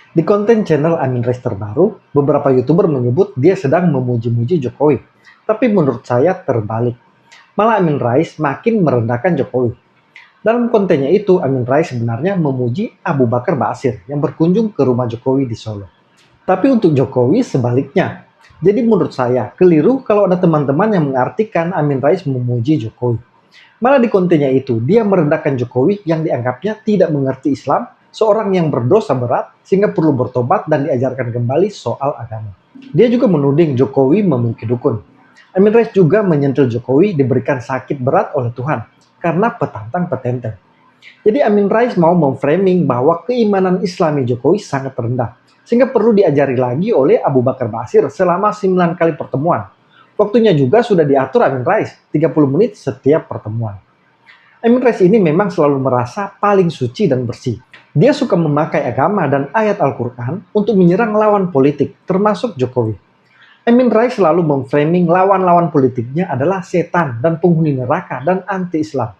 Di konten channel Amin Rais terbaru, beberapa YouTuber menyebut dia sedang memuji-muji Jokowi. Tapi menurut saya terbalik. Malah Amin Rais makin merendahkan Jokowi. Dalam kontennya itu, Amin Rais sebenarnya memuji Abu Bakar Ba'asyir yang berkunjung ke rumah Jokowi di Solo. Tapi untuk Jokowi sebaliknya. Jadi menurut saya, keliru kalau ada teman-teman yang mengartikan Amin Rais memuji Jokowi. Malah di kontennya itu, dia merendahkan Jokowi yang dianggapnya tidak mengerti Islam, seorang yang berdosa berat sehingga perlu bertobat dan diajarkan kembali soal agama. Dia juga menuding Jokowi memiliki dukun. Amin Rais juga menyentil Jokowi diberikan sakit berat oleh Tuhan karena petantang petenteng. Jadi Amin Rais mau memframing bahwa keimanan Islami Jokowi sangat rendah, sehingga perlu diajari lagi oleh Abu Bakar Ba'asyir selama 9 kali pertemuan. Waktunya juga sudah diatur Amin Rais, 30 menit setiap pertemuan. Amin Rais ini memang selalu merasa paling suci dan bersih. Dia suka memakai agama dan ayat Al-Quran untuk menyerang lawan politik, termasuk Jokowi. Amin Rais selalu memframing lawan-lawan politiknya adalah setan dan penghuni neraka dan anti-Islam.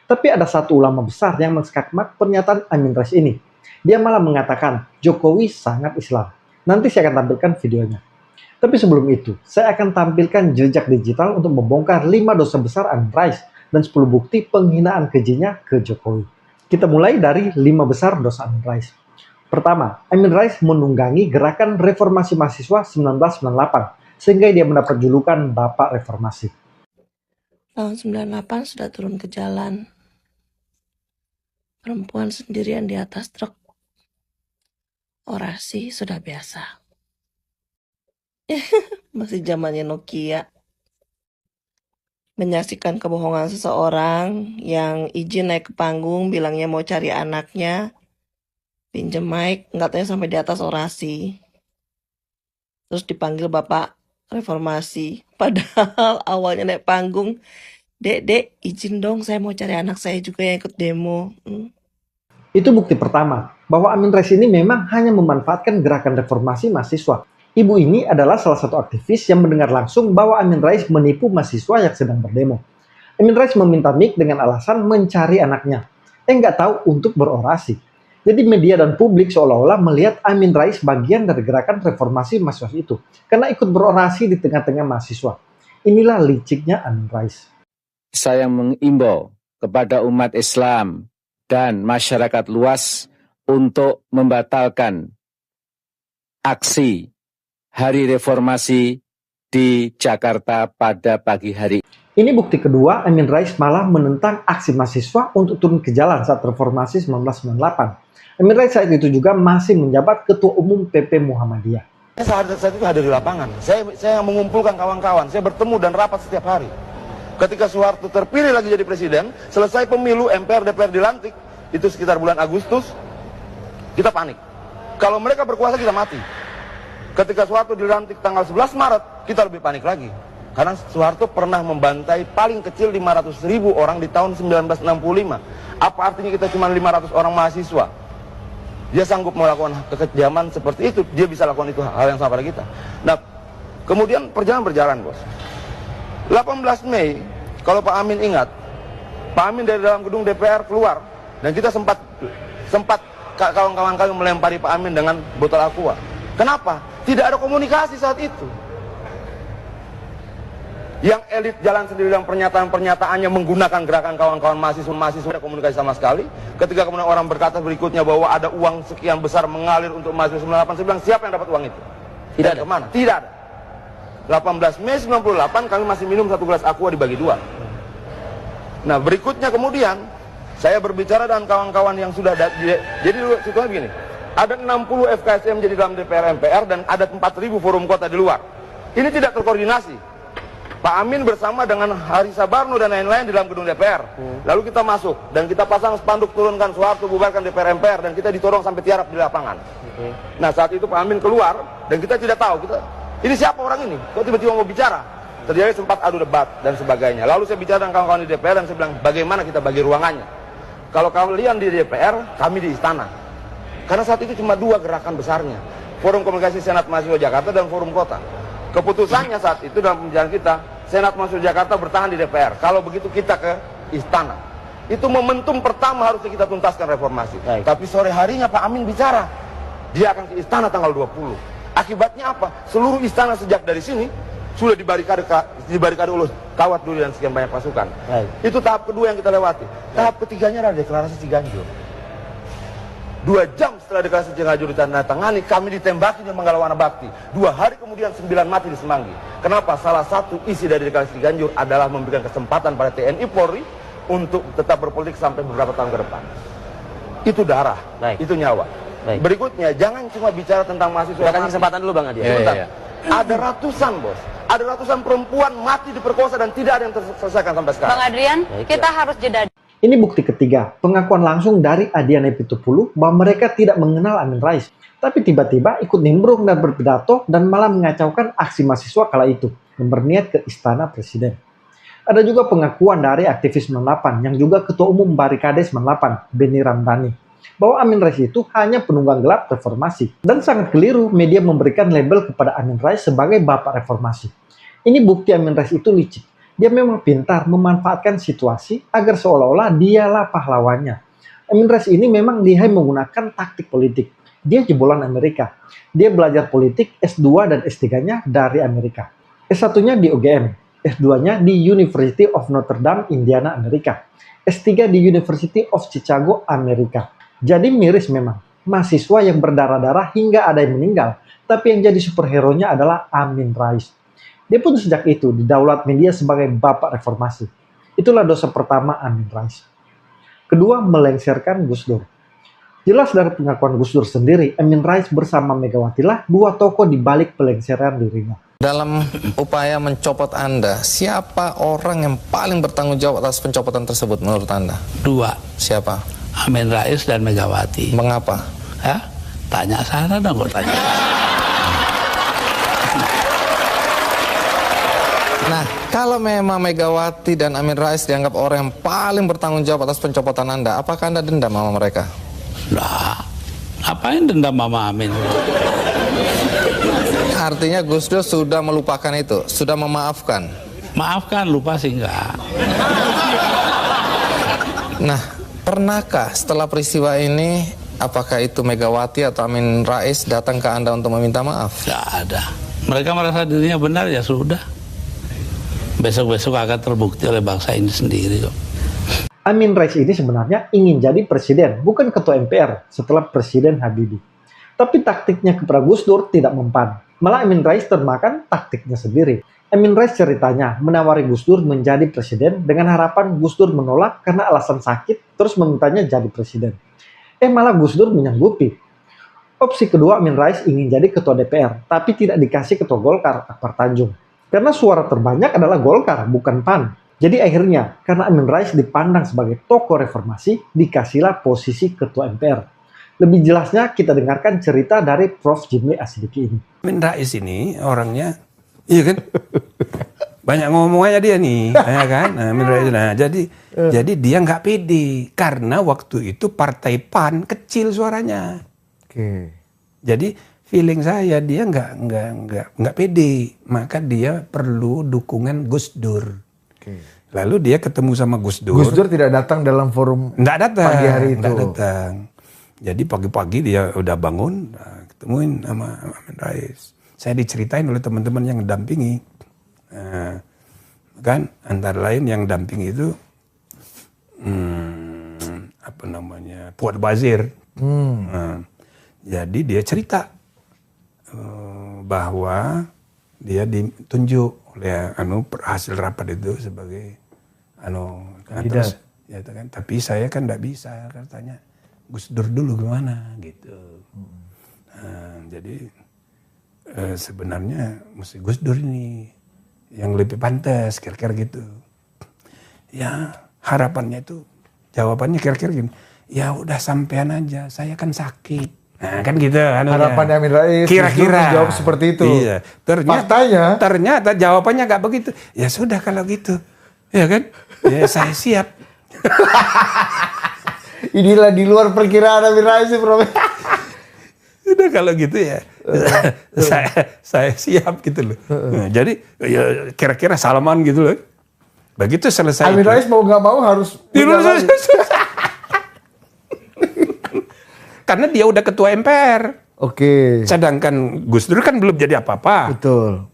Tapi ada satu ulama besar yang menskakmat pernyataan Amin Rais ini. Dia malah mengatakan Jokowi sangat Islam. Nanti saya akan tampilkan videonya. Tapi sebelum itu, saya akan tampilkan jejak digital untuk membongkar 5 dosa besar Amin Rais dan 10 bukti penghinaan kejinya ke Jokowi. Kita mulai dari 5 besar dosa Amin Rais. Pertama, Amin Rais menunggangi gerakan reformasi mahasiswa 1998, sehingga dia mendapat julukan Bapak Reformasi. Tahun 98 sudah turun ke jalan. Perempuan sendirian di atas truk. Orasi sudah biasa. Masih zamannya Nokia. Menyaksikan kebohongan seseorang yang izin naik ke panggung, bilangnya mau cari anaknya, pinjem mic, nggak tanya sampai di atas orasi. Terus dipanggil Bapak Reformasi. Padahal awalnya naik panggung, Dek, izin dong saya mau cari anak saya juga yang ikut demo. Itu bukti pertama, bahwa Amin Rais ini memang hanya memanfaatkan gerakan reformasi mahasiswa. Ibu ini adalah salah satu aktivis yang mendengar langsung bahwa Amin Rais menipu mahasiswa yang sedang berdemo. Amin Rais meminta mic dengan alasan mencari anaknya. Nggak tahu untuk berorasi. Jadi media dan publik seolah-olah melihat Amin Rais bagian dari gerakan reformasi mahasiswa itu, karena ikut berorasi di tengah-tengah mahasiswa. Inilah liciknya Amin Rais. Saya mengimbau kepada umat Islam dan masyarakat luas untuk membatalkan aksi Hari Reformasi di Jakarta pada pagi hari. Ini bukti kedua, Amin Rais malah menentang aksi mahasiswa untuk turun ke jalan saat reformasi 1998. Amin Rais saat itu juga masih menjabat Ketua Umum PP Muhammadiyah. Saat itu hadir di lapangan, saya mengumpulkan kawan-kawan, saya bertemu dan rapat setiap hari. Ketika Soeharto terpilih lagi jadi presiden, selesai pemilu MPR DPR dilantik, itu sekitar bulan Agustus, kita panik. Kalau mereka berkuasa kita mati. Ketika Soeharto dilantik tanggal 11 Maret, kita lebih panik lagi. Karena Soeharto pernah membantai paling kecil 500.000 orang di tahun 1965. Apa artinya kita cuma 500 orang mahasiswa? Dia sanggup melakukan kekejaman seperti itu, dia bisa lakukan itu hal yang sama pada kita. Nah, kemudian perjalanan berjalan, bos. 18 Mei, kalau Pak Amin ingat, Pak Amin dari dalam gedung DPR keluar, dan kita sempat kawan-kawan kami melempari Pak Amin dengan botol aqua. Kenapa? Tidak ada komunikasi saat itu. Yang elit jalan sendiri dalam pernyataan-pernyataannya menggunakan gerakan kawan-kawan mahasiswa ada komunikasi sama sekali. Ketika kemudian orang berkata berikutnya bahwa ada uang sekian besar mengalir untuk mahasiswa 98, saya bilang siapa yang dapat uang itu? Tidak ada. Kemana? Tidak ada. 18 Mei 98 kami masih minum 1 gelas aqua dibagi 2. Nah berikutnya kemudian saya berbicara dengan kawan-kawan yang sudah jadi situasinya begini. Ada 60 FKSM jadi dalam DPR MPR dan ada 4.000 forum kota di luar. Ini tidak terkoordinasi. Pak Amin bersama dengan Hari Sabarno dan lain-lain di dalam gedung DPR. Lalu kita masuk dan kita pasang spanduk turunkan Soeharto bubarkan DPR MPR dan kita ditorong sampai tiarap di lapangan. Nah saat itu Pak Amin keluar dan kita tidak tahu ini siapa orang ini? Kok tiba-tiba mau bicara? Terjadi sempat adu debat dan sebagainya. Lalu saya bicara dengan kawan-kawan di DPR dan saya bilang bagaimana kita bagi ruangannya. Kalau kalian di DPR, kami di istana. Karena saat itu cuma 2 gerakan besarnya. Forum Komunikasi Senat Mahasiswa Jakarta dan Forum Kota. Keputusannya saat itu dalam pembicaraan kita, Senat Mahasiswa Jakarta bertahan di DPR. Kalau begitu kita ke istana. Itu momentum pertama harusnya kita tuntaskan reformasi. Tapi sore harinya Pak Amin bicara. dia akan ke istana tanggal 20. Akibatnya apa? Seluruh istana sejak dari sini sudah dibarikade oleh kawat duri dan sekian banyak pasukan. Itu tahap kedua yang kita lewati. Tahap ketiganya adalah deklarasi Ciganjur. 2 jam setelah deklarasi Ciganjur ditandatangani, kami ditembaki di Manggalawana Bakti. 2 hari kemudian 9 mati di Semanggi. Kenapa? Salah satu isi dari deklarasi Ciganjur adalah memberikan kesempatan pada TNI Polri untuk tetap berpolitik sampai beberapa tahun ke depan. Itu darah, itu nyawa. Berikutnya, jangan cuma bicara tentang mahasiswa. Kita kasih kesempatan dulu Bang Adi. Ada ratusan, Bos. Ada ratusan perempuan mati diperkosa dan tidak ada yang terselesaikan sampai sekarang. Bang Adrian, kita harus jeda. Ini bukti ketiga, pengakuan langsung dari Adian Apitupulu bahwa mereka tidak mengenal Amin Rais, tapi tiba-tiba ikut nimbrung dan berpidato dan malah mengacaukan aksi mahasiswa kala itu yang berniat ke Istana Presiden. Ada juga pengakuan dari aktivis 98 yang juga Ketua Umum Barikade 98, Beni Ramdhani, bahwa Amin Rais itu hanya penunggang gelap reformasi. Dan sangat keliru media memberikan label kepada Amin Rais sebagai Bapak Reformasi. Ini bukti Amin Rais itu licik. Dia memang pintar memanfaatkan situasi agar seolah-olah dialah pahlawannya. Amin Rais ini memang lihai menggunakan taktik politik. Dia jebolan Amerika. Dia belajar politik S2 dan S3-nya dari Amerika. S1-nya di UGM, S2-nya di University of Notre Dame, Indiana, Amerika. S3 di University of Chicago, Amerika. Jadi miris memang. Mahasiswa yang berdarah-darah hingga ada yang meninggal. Tapi yang jadi superhero-nya adalah Amin Rais. Dia pun sejak itu didaulat media sebagai Bapak Reformasi. Itulah dosa pertama Amin Rais. Kedua, melengsarkan Gus Dur. Jelas dari pengakuan Gus Dur sendiri, Amin Rais bersama Megawati lah 2 tokoh di balik pelengseran dirinya. Dalam upaya mencopot Anda, siapa orang yang paling bertanggung jawab atas pencopotan tersebut menurut Anda? 2. Siapa? Amin Rais dan Megawati. Mengapa? Ya, tanya sana dong, kok tanya. Nah, kalau memang Megawati dan Amin Rais dianggap orang yang paling bertanggung jawab atas pencopotan Anda, apakah Anda dendam sama mereka? Lah, ngapain dendam Mama Amin? Artinya Gus Dur sudah melupakan itu, sudah memaafkan. Maafkan, lupa sih enggak. Nah, pernahkah setelah peristiwa ini, apakah itu Megawati atau Amin Rais datang ke Anda untuk meminta maaf? Enggak ada. Mereka merasa dirinya benar, ya sudah. Besok-besok akan terbukti oleh bangsa ini sendiri kok. Amin Rais ini sebenarnya ingin jadi presiden, bukan ketua MPR setelah Presiden Habibie. Tapi taktiknya kepada Gus Dur tidak mempan. Malah Amin Rais termakan taktiknya sendiri. Amin Rais ceritanya menawari Gus Dur menjadi presiden dengan harapan Gus Dur menolak karena alasan sakit, terus memintanya jadi presiden. Malah Gus Dur menyanggupi. Opsi kedua, Amin Rais ingin jadi ketua DPR, tapi tidak dikasih ketua Golkar, Akbar Tanjung. Karena suara terbanyak adalah Golkar, bukan PAN. Jadi akhirnya, karena Amin Rais dipandang sebagai tokoh reformasi, dikasihlah posisi ketua MPR. Lebih jelasnya kita dengarkan cerita dari Prof. Jimli Asidiki ini. Amin Rais ini orangnya, iya kan? Banyak ngomong aja dia nih, ya kan? Nah, Amin Rais, nah, jadi dia nggak pede karena waktu itu partai PAN kecil suaranya. Jadi feeling saya dia nggak pede, maka dia perlu dukungan Gus Dur. Lalu dia ketemu sama Gus Dur. Gus Dur tidak datang dalam forum pagi hari itu. Nggak datang. Jadi pagi-pagi dia udah bangun, ketemuin sama Amin Rais. Saya diceritain oleh teman-teman yang dampingi, kan antara lain yang dampingi itu Fuad Bazir. Jadi dia cerita bahwa dia ditunjuk oleh hasil rapat itu sebagai kandidat. Ya, kan? Tapi saya kan tidak bisa, katanya Gus Dur dulu gimana gitu. Jadi sebenarnya mesti Gus Dur ini yang lebih pantas, kira-kira gitu. Ya harapannya itu jawabannya kira-kira gini. Ya udah sampean aja, saya kan sakit. Nah kan gitu. Harapannya Amin Rais kira-kira jawab seperti itu. Iya. Ternyata jawabannya nggak begitu. Ya sudah kalau gitu, ya kan? Ya saya siap. Inilah di luar perkiraan Amin Rais, Bro. Udah kalau gitu ya, saya siap gitu loh. Nah, jadi ya, kira-kira salaman gitu loh. Begitu selesai. Amin Rais mau nggak mau harus. Karena dia udah ketua MPR. Oke. Sedangkan Gus Dur kan belum jadi apa-apa. Betul.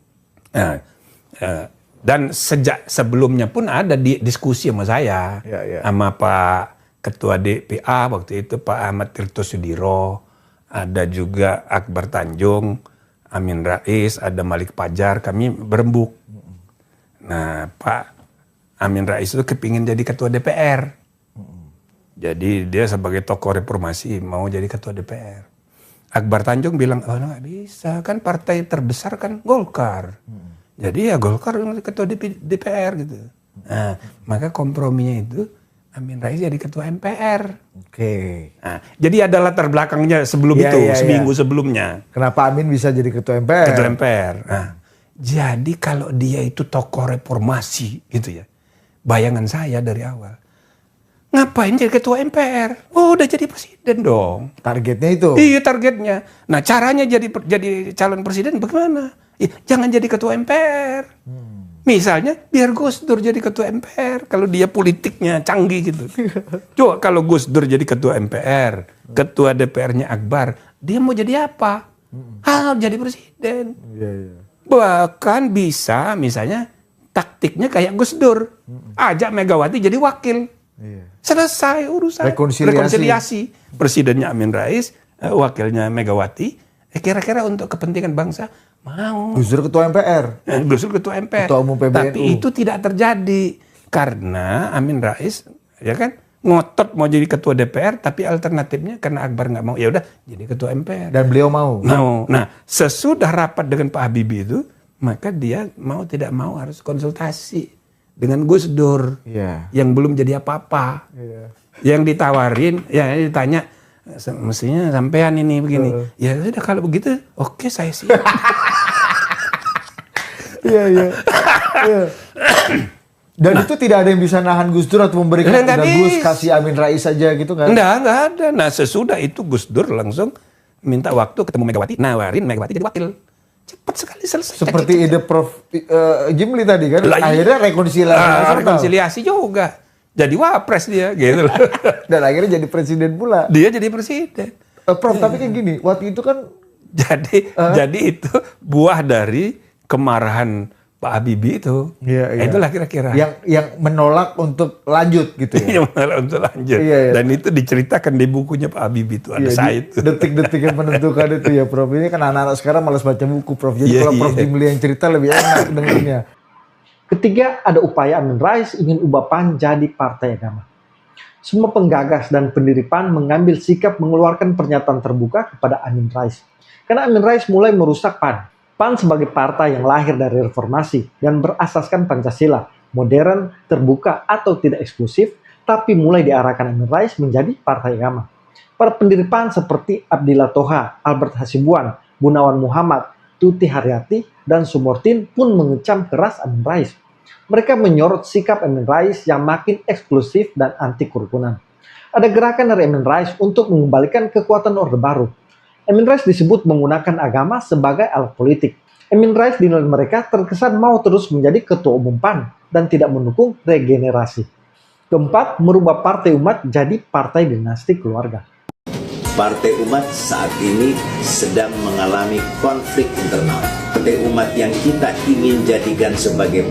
Nah, dan sejak sebelumnya pun ada diskusi sama saya, sama Pak Ketua DPA waktu itu Pak Ahmad Tirto Sudiro, ada juga Akbar Tanjung, Amin Rais, ada Malik Pajar, kami berembuk. Nah, Pak Amin Rais itu kepingin jadi Ketua DPR. Jadi dia sebagai tokoh reformasi mau jadi Ketua DPR. Akbar Tanjung bilang, oh nggak bisa, kan partai terbesar kan Golkar. Jadi ya Golkar Ketua DPR gitu. Nah, maka komprominya itu Amin Rais jadi Ketua MPR. Oke. Nah, jadi ada latar belakangnya sebelum itu, seminggu sebelumnya. Kenapa Amin bisa jadi Ketua MPR? Ketua MPR. Nah, jadi kalau dia itu tokoh reformasi gitu ya, bayangan saya dari awal, ngapain jadi Ketua MPR? Oh, udah jadi presiden dong. Targetnya itu? Iya, targetnya. Nah, caranya jadi calon presiden bagaimana? Jangan jadi Ketua MPR. Misalnya biar Gus Dur jadi Ketua MPR kalau dia politiknya canggih gitu. Coba kalau Gus Dur jadi Ketua MPR, Ketua DPR-nya Akbar, dia mau jadi apa? Jadi presiden. Bahkan bisa misalnya taktiknya kayak Gus Dur, ajak Megawati jadi wakil. Selesai urusan. Rekonsiliasi. Presidennya Amin Rais, wakilnya Megawati. Kira-kira untuk kepentingan bangsa mau. Gus Dur Ketua MPR. Gus Dur Ketua MPR. Ketua Umum PBNU. Tapi itu tidak terjadi karena Amin Rais ya kan ngotot mau jadi Ketua DPR, tapi alternatifnya karena Akbar nggak mau, ya udah jadi Ketua MPR. Dan beliau mau. Nah, sesudah rapat dengan Pak Habibie itu, maka dia mau tidak mau harus konsultasi dengan Gus Dur yang belum jadi apa-apa. Yang ditawarin, ya ditanya, mestinya sampean ini begini. Ya sudah kalau begitu, oke saya siap. Iya. Dan itu tidak ada yang bisa nahan Gus Dur atau memberikan Gus kasih Amin Rais saja gitu kan? Enggak ada. Nah sesudah itu Gus Dur langsung minta waktu ketemu Megawati, nawarin Megawati jadi wakil. Cepat sekali selesai. Seperti ide Prof. Jimli tadi kan? Akhirnya rekonsiliasi juga. Jadi wapres dia gitu. Dan akhirnya jadi presiden pula. Dia jadi presiden. Prof, tapi kayak gini, waktu itu kan jadi itu buah dari kemarahan Pak Habibie itu. Itulah kira-kira. Yang menolak untuk lanjut gitu ya. Yang menolak untuk lanjut. Dan itu diceritakan di bukunya Pak Habibie itu. Ada saya itu. Detik-detik yang menentukan itu ya Prof. Ini kan anak-anak sekarang malas baca buku Prof. Jadi kalau Prof Jimli yang cerita lebih enak dengarnya. Ketiga, ada upaya Amin Rais ingin ubah PAN jadi partai agama. Semua penggagas dan pendiri PAN mengambil sikap mengeluarkan pernyataan terbuka kepada Amin Rais. Karena Amin Rais mulai merusak PAN. PAN sebagai partai yang lahir dari reformasi dan berasaskan Pancasila, modern, terbuka atau tidak eksklusif, tapi mulai diarahkan Amin Rais menjadi partai agama. Para pendiri PAN seperti Abdillah Toha, Albert Hasibuan, Gunawan Muhammad, Tuti Haryati, dan Sumortin pun mengecam keras Amin Rais. Mereka menyorot sikap Amin Rais yang makin eksklusif dan anti kerukunan. Ada gerakan dari Amin Rais untuk mengembalikan kekuatan Orde Baru. Amin Rais disebut menggunakan agama sebagai alat politik. Amin Rais dinilai mereka terkesan mau terus menjadi ketua umum PAN dan tidak mendukung regenerasi. Keempat, merubah Partai Umat jadi partai dinasti keluarga. Partai Umat saat ini sedang mengalami konflik internal. Partai Umat yang kita ingin jadikan sebagai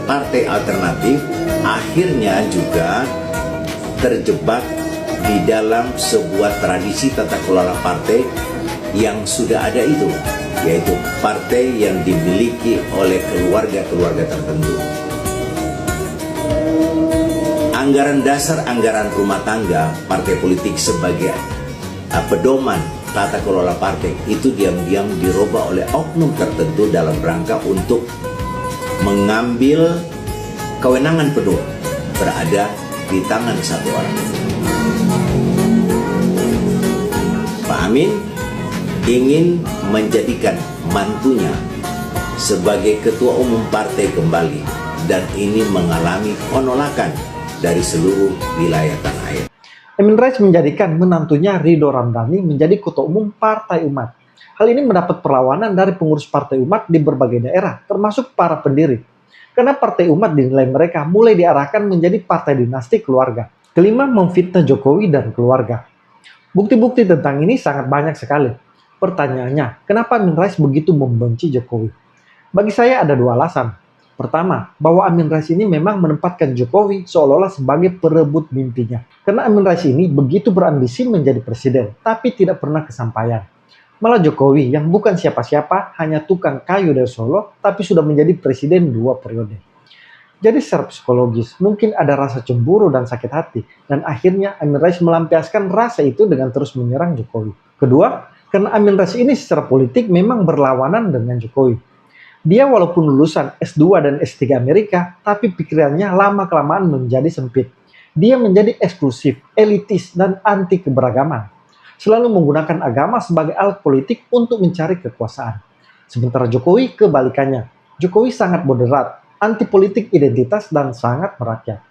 partai alternatif akhirnya juga terjebak di dalam sebuah tradisi tata kelola partai yang sudah ada itu, yaitu partai yang dimiliki oleh keluarga-keluarga tertentu. Anggaran dasar, anggaran rumah tangga partai politik sebagai pedoman tata kelola partai itu diam-diam dirubah oleh oknum tertentu dalam rangka untuk mengambil kewenangan penuh berada di tangan satu orang. Pak Amin ingin menjadikan mantunya sebagai ketua umum partai kembali dan ini mengalami penolakan dari seluruh wilayah tanah air. Amin Rais menjadikan menantunya Ridho Ramdhani menjadi ketua umum Partai Umat. Hal ini mendapat perlawanan dari pengurus Partai Umat di berbagai daerah, termasuk para pendiri. Karena Partai Umat dinilai mereka mulai diarahkan menjadi partai dinasti keluarga. Kelima, memfitnah Jokowi dan keluarga. Bukti-bukti tentang ini sangat banyak sekali. Pertanyaannya, kenapa Amin Rais begitu membenci Jokowi? Bagi saya ada dua alasan. Pertama, bahwa Amin Rais ini memang menempatkan Jokowi seolah-olah sebagai perebut mimpinya. Karena Amin Rais ini begitu berambisi menjadi presiden, tapi tidak pernah kesampaian. Malah Jokowi yang bukan siapa-siapa, hanya tukang kayu dari Solo, tapi sudah menjadi presiden 2 periode. Jadi secara psikologis, mungkin ada rasa cemburu dan sakit hati, dan akhirnya Amin Rais melampiaskan rasa itu dengan terus menyerang Jokowi. Kedua, karena Amin Rais ini secara politik memang berlawanan dengan Jokowi. Dia walaupun lulusan S2 dan S3 Amerika, tapi pikirannya lama-kelamaan menjadi sempit. Dia menjadi eksklusif, elitis, dan anti keberagaman. Selalu menggunakan agama sebagai alat politik untuk mencari kekuasaan. Sementara Jokowi kebalikannya. Jokowi sangat moderat, anti politik identitas, dan sangat merakyat.